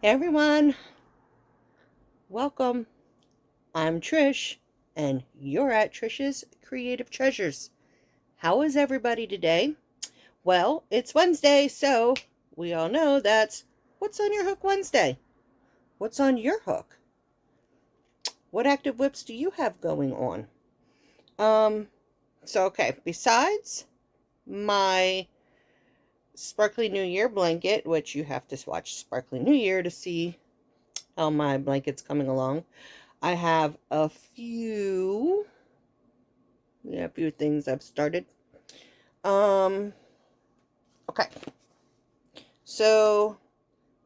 Hey everyone, welcome. I'm Trish, and you're at Trish's Creative Treasures. How is everybody today? Well, it's Wednesday, so we all know that's What's on Your Hook Wednesday. What's on your hook? What active whips do you have going on? Okay, besides my Sparkly New Year blanket, which you have to watch Sparkly New Year to see how my blanket's coming along, I have a few things I've started. Um, okay. So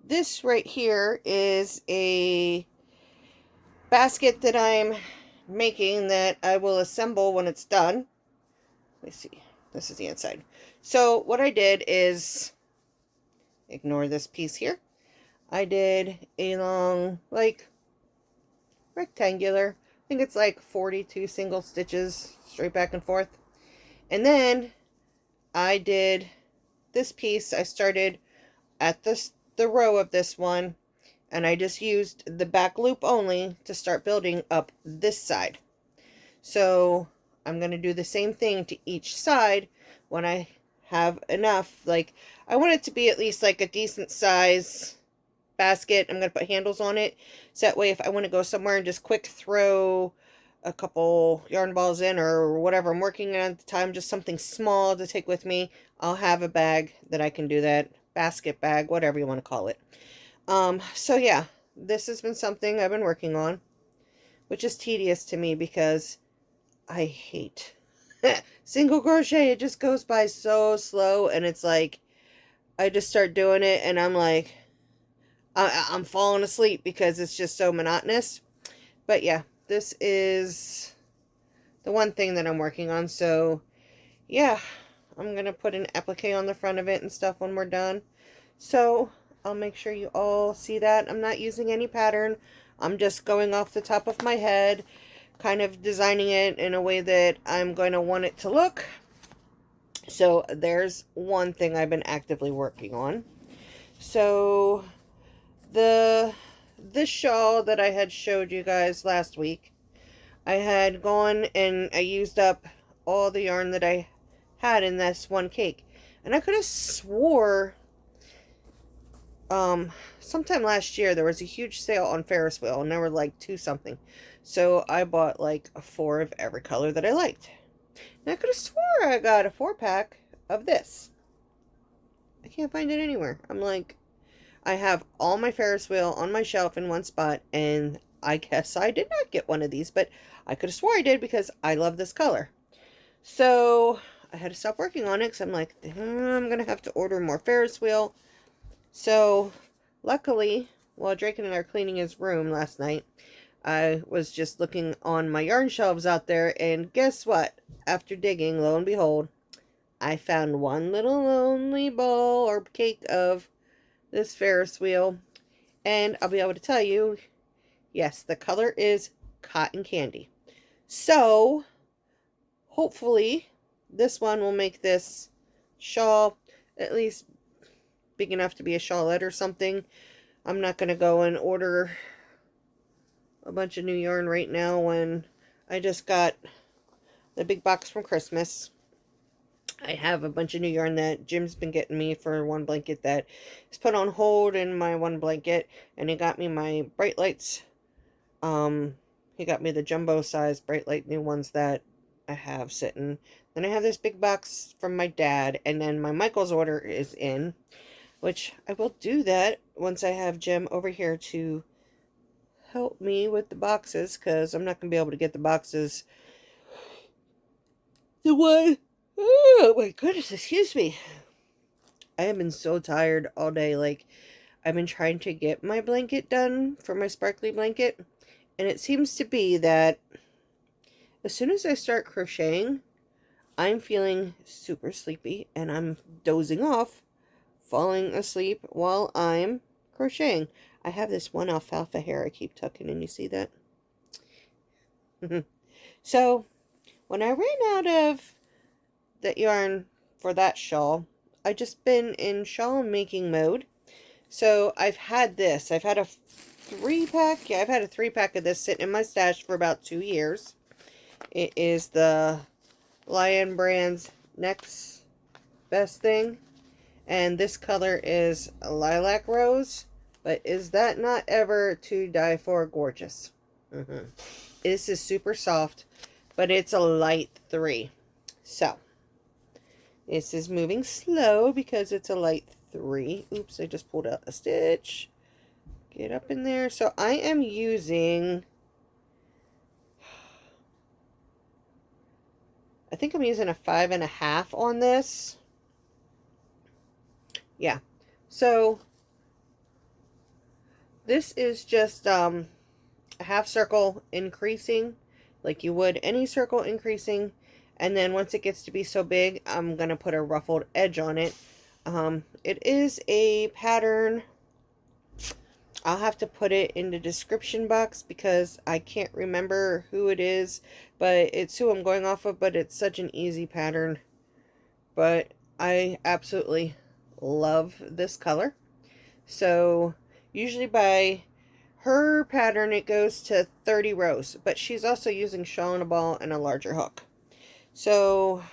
this right here is a basket that I'm making that I will assemble when it's done. Let me see. This is the inside. So what I did is, ignore this piece here. I did a long, rectangular, I think it's like 42 single stitches straight back and forth. And then I did this piece. I started at the row of this one, and I just used the back loop only to start building up this side. So I'm going to do the same thing to each side when I have enough. Like, I want it to be at least like a decent size basket. I'm going to put handles on it, so that way if I want to go somewhere and just quick throw a couple yarn balls in or whatever I'm working on at the time, just something small to take with me, I'll have a bag that I can do that. Basket bag, whatever you want to call it. So yeah, this has been something I've been working on, which is tedious to me because I hate single crochet. It just goes by so slow, and it's like I just start doing it and I'm like I'm falling asleep because it's just so monotonous. But yeah, this is the one thing that I'm working on. So yeah, I'm gonna put an applique on the front of it and stuff when we're done. So I'll make sure you all see that. I'm not using any pattern. I'm just going off the top of my head, kind of designing it in a way that I'm going to want it to look. So there's one thing I've been actively working on. So this shawl that I had showed you guys last week, I had gone and I used up all the yarn that I had in this one cake. And I could have swore sometime last year there was a huge sale on Ferris wheel and there were like 2 something. So I bought like 4 of every color that I liked. And I could have swore I got a 4-pack of this. I can't find it anywhere. I'm like, I have all my Ferris wheel on my shelf in one spot, and I guess I did not get one of these, but I could have swore I did because I love this color. So I had to stop working on it because I'm like, I'm going to have to order more Ferris wheel. So luckily, while Drake and I were cleaning his room last night, I was just looking on my yarn shelves out there, and guess what? After digging, lo and behold, I found one little lonely ball or cake of this Ferris wheel, and I'll be able to tell you, yes, the color is cotton candy. So hopefully this one will make this shawl at least big enough to be a shawlette or something. I'm not going to go and order a bunch of new yarn right now when I just got the big box from Christmas. I have a bunch of new yarn that Jim's been getting me for one blanket that is put on hold in my one blanket, and he got me my Bright Lights. He got me the jumbo size Bright Light new ones that I have sitting. Then I have this big box from my dad, and then my Michael's order is in, which I will do that once I have Jim over here to help me with the boxes, because I'm not going to be able to get the boxes. The one, oh my goodness, excuse me. I have been so tired all day. Like, I've been trying to get my blanket done for my sparkly blanket, and it seems to be that as soon as I start crocheting, I'm feeling super sleepy and I'm dozing off, falling asleep while I'm crocheting. I have this one alfalfa hair I keep tucking in. You see that? So when I ran out of the yarn for that shawl, I just been in shawl making mode. So I've had this. I've had a 3-pack. Yeah, I've had a 3-pack of this sitting in my stash for about 2 years. It is the Lion Brand's Next Best Thing. And this color is Lilac Rose. But is that not ever to die for gorgeous? This is super soft, but it's a light 3. So, this is moving slow because it's a light 3. Oops, I just pulled out a stitch. Get up in there. So, I am using... I think I'm using a 5.5 on this. Yeah. So, this is just a half circle increasing, like you would any circle increasing. And then once it gets to be so big, I'm going to put a ruffled edge on it. It is a pattern. I'll have to put it in the description box because I can't remember who it is. But it's who I'm going off of, but it's such an easy pattern. But I absolutely love this color. So usually by her pattern it goes to 30 rows, but she's also using shawl and a ball and a larger hook. So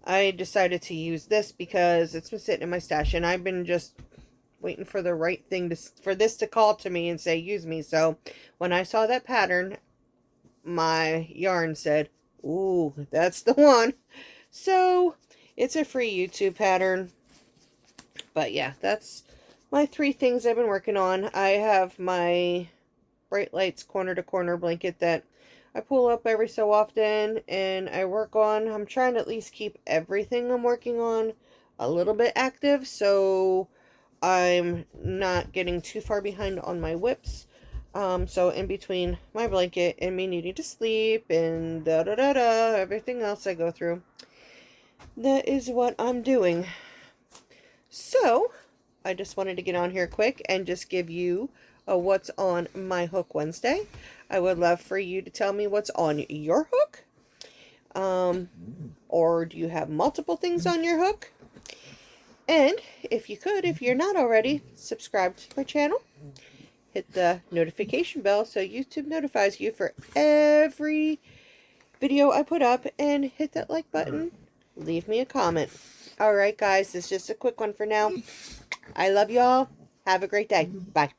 I decided to use this because it's been sitting in my stash and I've been just waiting for the right thing to, for this to call to me and say use me. So when I saw that pattern, my yarn said, ooh, that's the one. So it's a free YouTube pattern. But yeah, that's my 3 things I've been working on. I have my Bright Lights corner to corner blanket that I pull up every so often and I work on. I'm trying to at least keep everything I'm working on a little bit active, so I'm not getting too far behind on my whips. So in between my blanket and me needing to sleep and everything else I go through, that is what I'm doing. So I just wanted to get on here quick and just give you a what's on my hook Wednesday. I would love for you to tell me what's on your hook. Or do you have multiple things on your hook? And if you could, if you're not already, subscribe to my channel. Hit the notification bell so YouTube notifies you for every video I put up. And hit that like button. Leave me a comment. Alright guys, it's just a quick one for now. I love y'all. Have a great day. Bye.